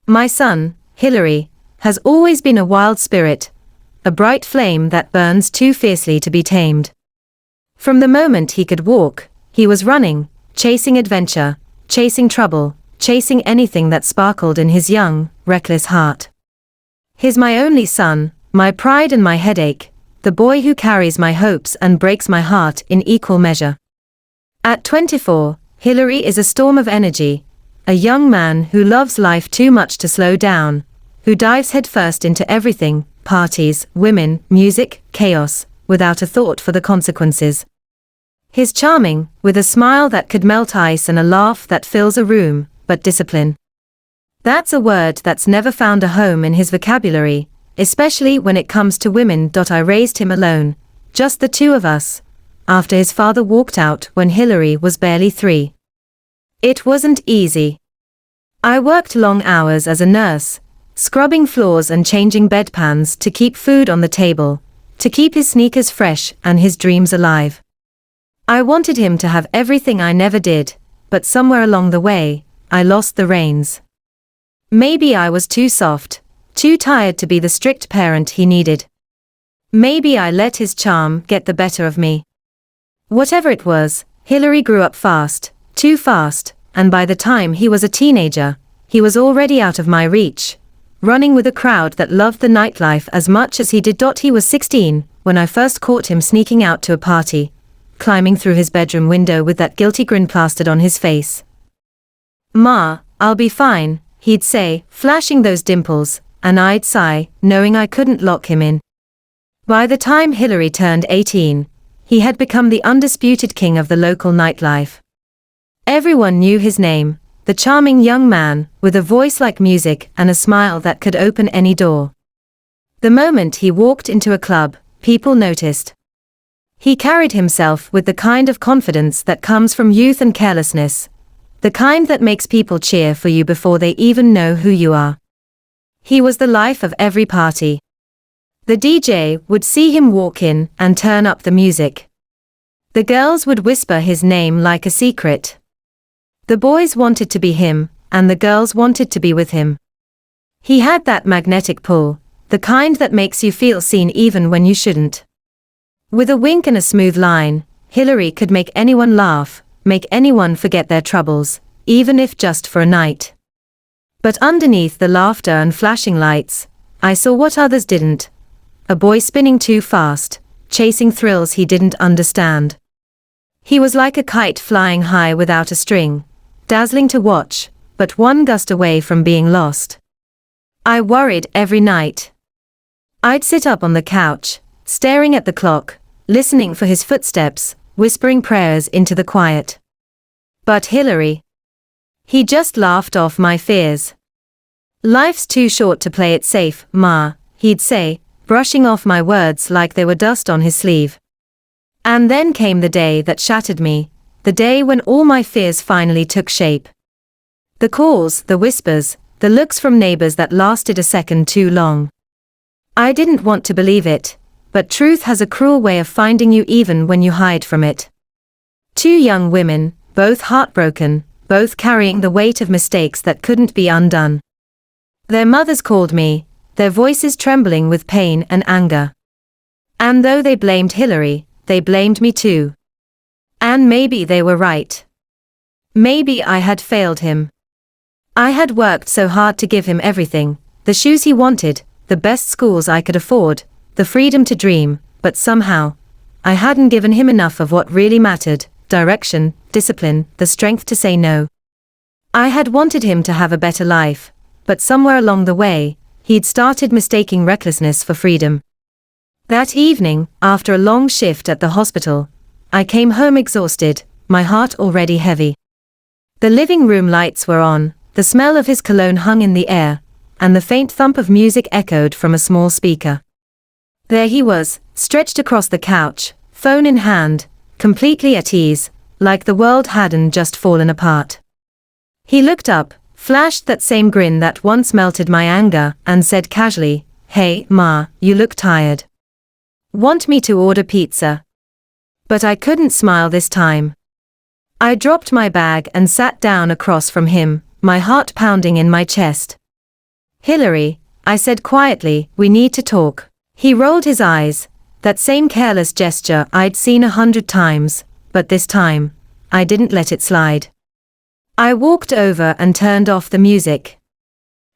My son, Hillary, has always been a wild spirit, a bright flame that burns too fiercely to be tamed. From the moment he could walk, he was running, chasing adventure, chasing trouble, chasing anything that sparkled in his young, reckless heart. He's my only son, my pride and my headache, the boy who carries my hopes and breaks my heart in equal measure. At 24, Hillary is a storm of energy, a young man who loves life too much to slow down, who dives headfirst into everything, parties, women, music, chaos, without a thought for the consequences. He's charming, with a smile that could melt ice and a laugh that fills a room, but discipline. That's a word that's never found a home in his vocabulary, especially when it comes to women. I raised him alone, just the two of us, after his father walked out when Hillary was barely 3. It wasn't easy. I worked long hours as a nurse, scrubbing floors and changing bedpans to keep food on the table, to keep his sneakers fresh and his dreams alive. I wanted him to have everything I never did, but somewhere along the way, I lost the reins. Maybe I was too soft, too tired to be the strict parent he needed. Maybe I let his charm get the better of me. Whatever it was, Hillary grew up fast, too fast, and by the time he was a teenager, he was already out of my reach, running with a crowd that loved the nightlife as much as he did. He was 16 when I first caught him sneaking out to a party, climbing through his bedroom window with that guilty grin plastered on his face. "Ma, I'll be fine," he'd say, flashing those dimples, and I'd sigh, knowing I couldn't lock him in. By the time Hillary turned 18, he had become the undisputed king of the local nightlife. Everyone knew his name, the charming young man, with a voice like music and a smile that could open any door. The moment he walked into a club, people noticed. He carried himself with the kind of confidence that comes from youth and carelessness, the kind that makes people cheer for you before they even know who you are. He was the life of every party. The DJ would see him walk in and turn up the music. The girls would whisper his name like a secret. The boys wanted to be him, and the girls wanted to be with him. He had that magnetic pull, the kind that makes you feel seen even when you shouldn't. With a wink and a smooth line, Hillary could make anyone laugh, make anyone forget their troubles, even if just for a night. But underneath the laughter and flashing lights, I saw what others didn't. A boy spinning too fast, chasing thrills he didn't understand. He was like a kite flying high without a string, dazzling to watch, but one gust away from being lost. I worried every night. I'd sit up on the couch, staring at the clock, listening for his footsteps, whispering prayers into the quiet. But Hillary. He just laughed off my fears. "Life's too short to play it safe, Ma," he'd say, brushing off my words like they were dust on his sleeve. And then came the day that shattered me, the day when all my fears finally took shape. The calls, the whispers, the looks from neighbors that lasted a second too long. I didn't want to believe it, but truth has a cruel way of finding you even when you hide from it. 2 young women, both heartbroken, both carrying the weight of mistakes that couldn't be undone. Their mothers called me, their voices trembling with pain and anger. And though they blamed Hillary, they blamed me too. And maybe they were right. Maybe I had failed him. I had worked so hard to give him everything, the shoes he wanted, the best schools I could afford, the freedom to dream, but somehow, I hadn't given him enough of what really mattered: direction, discipline, the strength to say no. I had wanted him to have a better life, but somewhere along the way, he'd started mistaking recklessness for freedom. That evening, after a long shift at the hospital, I came home exhausted, my heart already heavy. The living room lights were on, the smell of his cologne hung in the air, and the faint thump of music echoed from a small speaker. There he was, stretched across the couch, phone in hand, completely at ease, like the world hadn't just fallen apart. He looked up, flashed that same grin that once melted my anger, and said casually, "Hey, Ma, you look tired. Want me to order pizza?" But I couldn't smile this time. I dropped my bag and sat down across from him, my heart pounding in my chest. Hillary, I said quietly, we need to talk. He rolled his eyes, that same careless gesture I'd seen 100 times, but this time, I didn't let it slide. I walked over and turned off the music.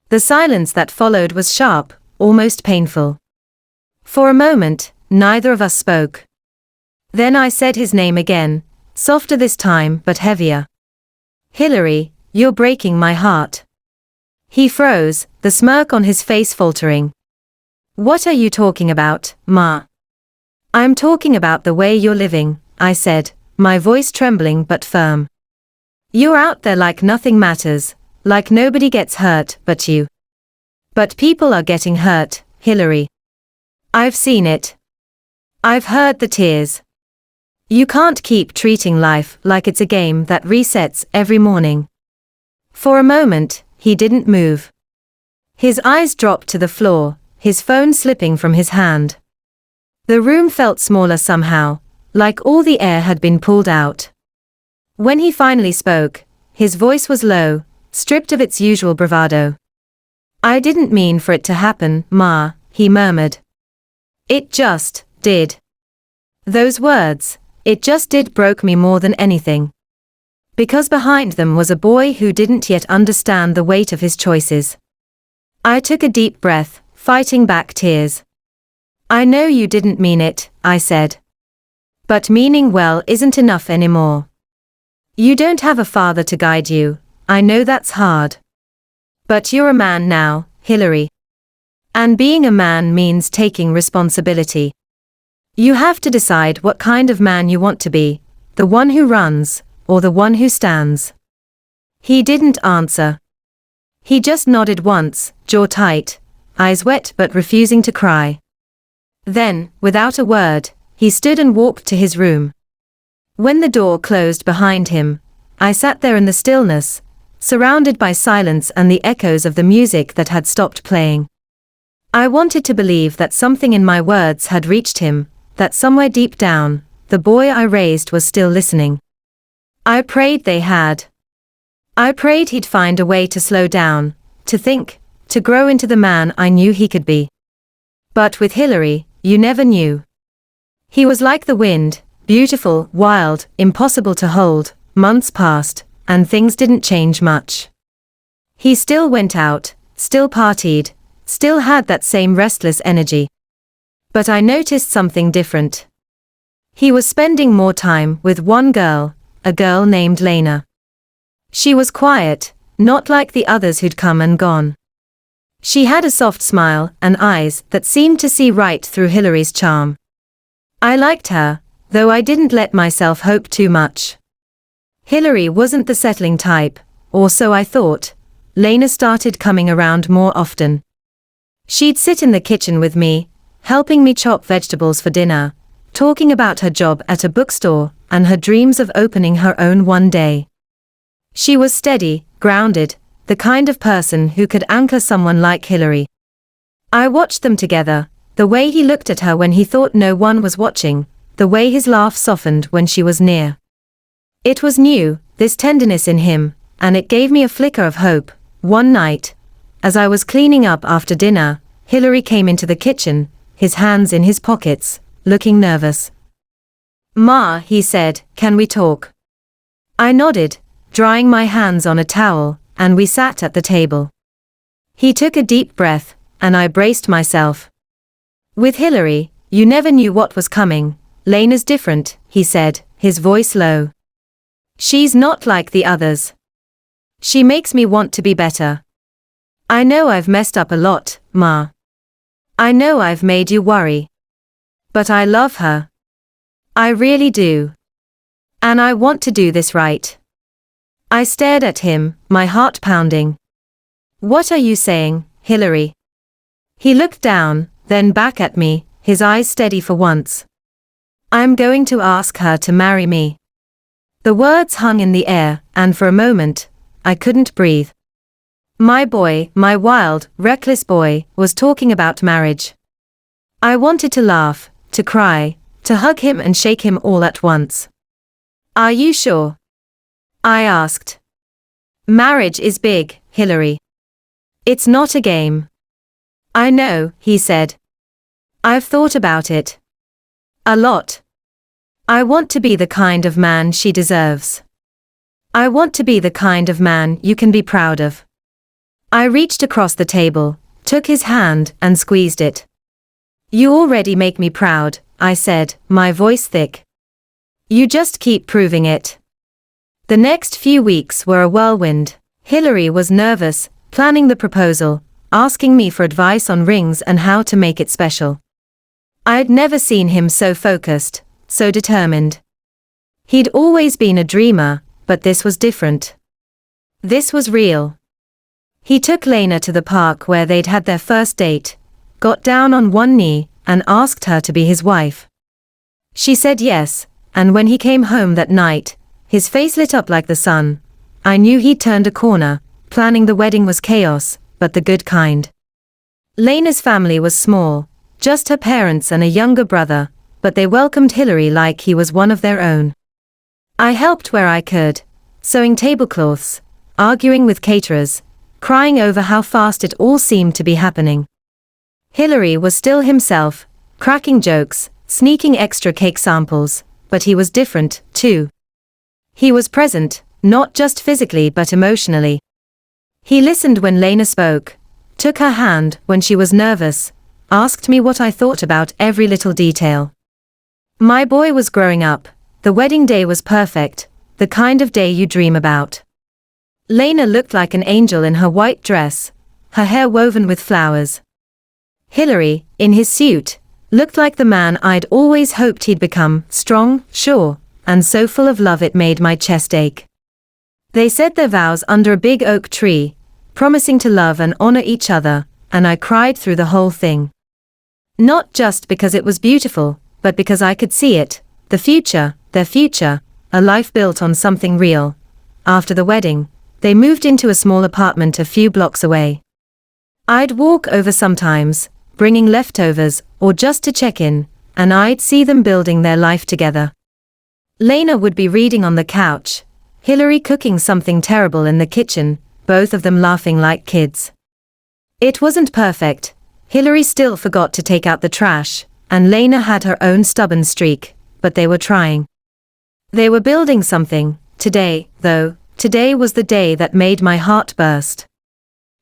The silence that followed was sharp, almost painful. For a moment, neither of us spoke. Then I said his name again, softer this time but heavier. Hillary, you're breaking my heart. He froze, the smirk on his face faltering. What are you talking about, Ma? I'm talking about the way you're living, I said, my voice trembling but firm. You're out there like nothing matters, like nobody gets hurt but you. But people are getting hurt, Hillary. I've seen it. I've heard the tears. You can't keep treating life like it's a game that resets every morning. For a moment, he didn't move. His eyes dropped to the floor, his phone slipping from his hand. The room felt smaller somehow, like all the air had been pulled out. When he finally spoke, his voice was low, stripped of its usual bravado. I didn't mean for it to happen, Ma, he murmured. It just did. Those words, it just did, broke me more than anything. Because behind them was a boy who didn't yet understand the weight of his choices. I took a deep breath, fighting back tears. I know you didn't mean it, I said. But meaning well isn't enough anymore. You don't have a father to guide you, I know that's hard. But you're a man now, Hillary. And being a man means taking responsibility. You have to decide what kind of man you want to be, the one who runs, or the one who stands. He didn't answer. He just nodded once, jaw tight, eyes wet but refusing to cry. Then, without a word, he stood and walked to his room. When the door closed behind him, I sat there in the stillness, surrounded by silence and the echoes of the music that had stopped playing. I wanted to believe that something in my words had reached him, that somewhere deep down, the boy I raised was still listening. I prayed they had. I prayed he'd find a way to slow down, to think, to grow into the man I knew he could be. But with Hillary, you never knew. He was like the wind, beautiful, wild, impossible to hold. Months passed, and things didn't change much. He still went out, still partied, still had that same restless energy. But I noticed something different. He was spending more time with one girl, a girl named Lena. She was quiet, not like the others who'd come and gone. She had a soft smile and eyes that seemed to see right through Hillary's charm. I liked her, though I didn't let myself hope too much. Hillary wasn't the settling type, or so I thought. Lena started coming around more often. She'd sit in the kitchen with me, helping me chop vegetables for dinner, talking about her job at a bookstore and her dreams of opening her own one day. She was steady, grounded, the kind of person who could anchor someone like Hillary. I watched them together, the way he looked at her when he thought no one was watching, the way his laugh softened when she was near. It was new, this tenderness in him, and it gave me a flicker of hope. One night, as I was cleaning up after dinner, Hillary came into the kitchen, his hands in his pockets, looking nervous. Ma, he said, can we talk? I nodded, drying my hands on a towel, and we sat at the table. He took a deep breath, and I braced myself. With Hillary, you never knew what was coming. Lena's different, he said, his voice low. She's not like the others. She makes me want to be better. I know I've messed up a lot, Ma. I know I've made you worry. But I love her. I really do. And I want to do this right. I stared at him, my heart pounding. What are you saying, Hillary? He looked down, then back at me, his eyes steady for once. I'm going to ask her to marry me. The words hung in the air, and for a moment, I couldn't breathe. My boy, my wild, reckless boy, was talking about marriage. I wanted to laugh, to cry, to hug him and shake him all at once. Are you sure? I asked. Marriage is big, Hillary. It's not a game. I know, he said. I've thought about it. A lot. I want to be the kind of man she deserves. I want to be the kind of man you can be proud of. I reached across the table, took his hand and squeezed it. You already make me proud, I said, my voice thick. You just keep proving it. The next few weeks were a whirlwind. Hillary was nervous, planning the proposal, asking me for advice on rings and how to make it special. I'd never seen him so focused, so determined. He'd always been a dreamer, but this was different. This was real. He took Lena to the park where they'd had their first date, got down on one knee, and asked her to be his wife. She said yes, and when he came home that night, his face lit up like the sun. I knew he'd turned a corner. Planning the wedding was chaos, but the good kind. Lena's family was small, just her parents and a younger brother, but they welcomed Hillary like he was one of their own. I helped where I could, sewing tablecloths, arguing with caterers, crying over how fast it all seemed to be happening. Hillary was still himself, cracking jokes, sneaking extra cake samples, but he was different, too. He was present, not just physically but emotionally. He listened when Lena spoke, took her hand when she was nervous, asked me what I thought about every little detail. My boy was growing up. The wedding day was perfect, the kind of day you dream about. Lena looked like an angel in her white dress, her hair woven with flowers. Hillary, in his suit, looked like the man I'd always hoped he'd become, strong, sure, and so full of love it made my chest ache. They said their vows under a big oak tree, promising to love and honor each other, and I cried through the whole thing. Not just because it was beautiful, but because I could see it, the future, their future, a life built on something real. After the wedding, they moved into a small apartment a few blocks away. I'd walk over sometimes, bringing leftovers, or just to check in, and I'd see them building their life together. Lena would be reading on the couch, Hillary cooking something terrible in the kitchen, both of them laughing like kids. It wasn't perfect. Hillary still forgot to take out the trash, and Lena had her own stubborn streak, but they were trying. They were building something. Today, though, today was the day that made my heart burst.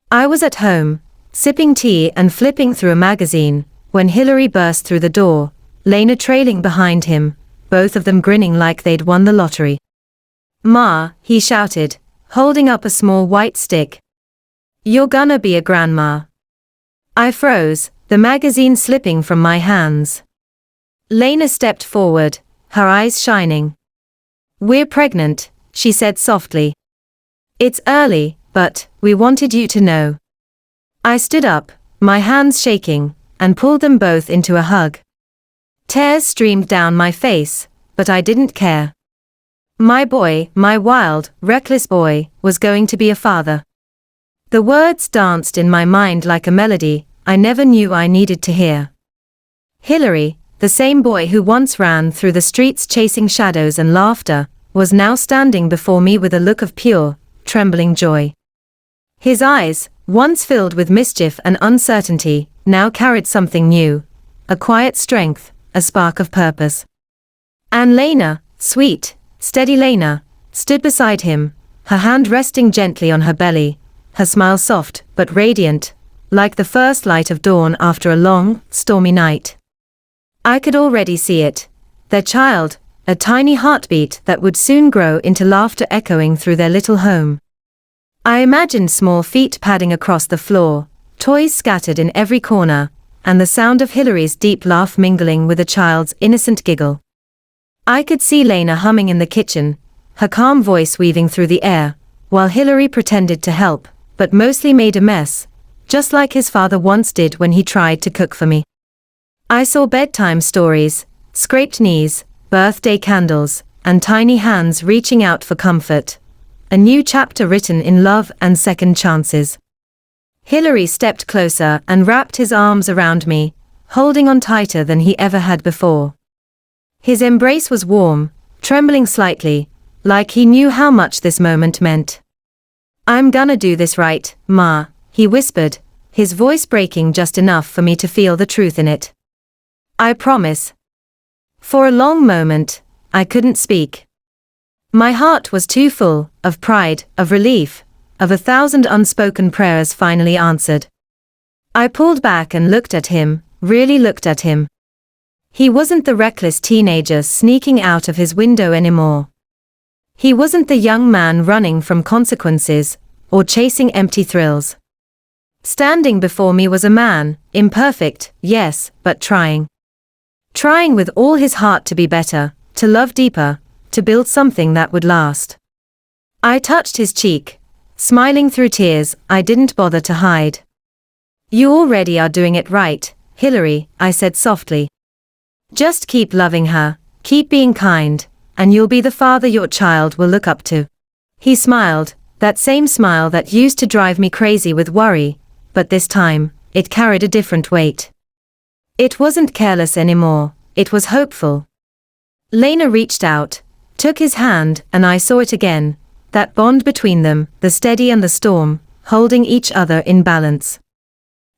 I was at home, sipping tea and flipping through a magazine, when Hillary burst through the door, Lena trailing behind him, both of them grinning like they'd won the lottery. "Ma," he shouted, holding up a small white stick. "You're gonna be a grandma." I froze, the magazine slipping from my hands. Lena stepped forward, her eyes shining. "We're pregnant," she said softly. "It's early, but we wanted you to know." I stood up, my hands shaking, and pulled them both into a hug. Tears streamed down my face, but I didn't care. My boy, my wild, reckless boy, was going to be a father. The words danced in my mind like a melody I never knew I needed to hear. Hillary, the same boy who once ran through the streets chasing shadows and laughter, was now standing before me with a look of pure, trembling joy. His eyes, once filled with mischief and uncertainty, now carried something new, a quiet strength, a spark of purpose. And Lena, sweet, steady Lena, stood beside him, her hand resting gently on her belly, her smile soft but radiant, like the first light of dawn after a long, stormy night. I could already see it. Their child, a tiny heartbeat that would soon grow into laughter echoing through their little home. I imagined small feet padding across the floor, toys scattered in every corner, and the sound of Hillary's deep laugh mingling with a child's innocent giggle. I could see Lena humming in the kitchen, her calm voice weaving through the air, while Hillary pretended to help, but mostly made a mess, just like his father once did when he tried to cook for me. I saw bedtime stories, scraped knees, birthday candles, and tiny hands reaching out for comfort. A new chapter written in love and second chances. Hillary stepped closer and wrapped his arms around me, holding on tighter than he ever had before. His embrace was warm, trembling slightly, like he knew how much this moment meant. "I'm gonna do this right, Ma," he whispered, his voice breaking just enough for me to feel the truth in it. I promise. For a long moment, I couldn't speak. My heart was too full, of pride, of relief, of 1,000 unspoken prayers finally answered. I pulled back and looked at him, really looked at him. He wasn't the reckless teenager sneaking out of his window anymore. He wasn't the young man running from consequences, or chasing empty thrills. Standing before me was a man, imperfect, yes, but trying. Trying with all his heart to be better, to love deeper, to build something that would last. I touched his cheek, smiling through tears I didn't bother to hide. You already are doing it right, Hillary, I said softly. Just keep loving her, keep being kind, and you'll be the father your child will look up to. He smiled, that same smile that used to drive me crazy with worry, but this time, it carried a different weight. It wasn't careless anymore, it was hopeful. Lena reached out, took his hand, and I saw it again, that bond between them, the steady and the storm, holding each other in balance.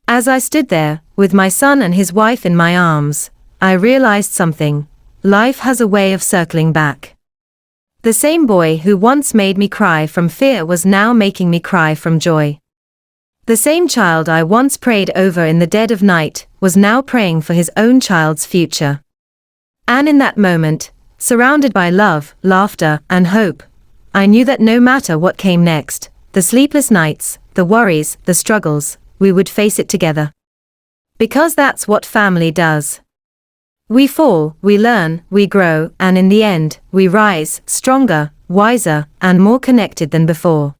As I stood there, with my son and his wife in my arms, I realized something. Life has a way of circling back. The same boy who once made me cry from fear was now making me cry from joy. The same child I once prayed over in the dead of night was now praying for his own child's future. And in that moment, surrounded by love, laughter, and hope, I knew that no matter what came next, the sleepless nights, the worries, the struggles, we would face it together. Because that's what family does. We fall, we learn, we grow, and in the end, we rise, stronger, wiser, and more connected than before.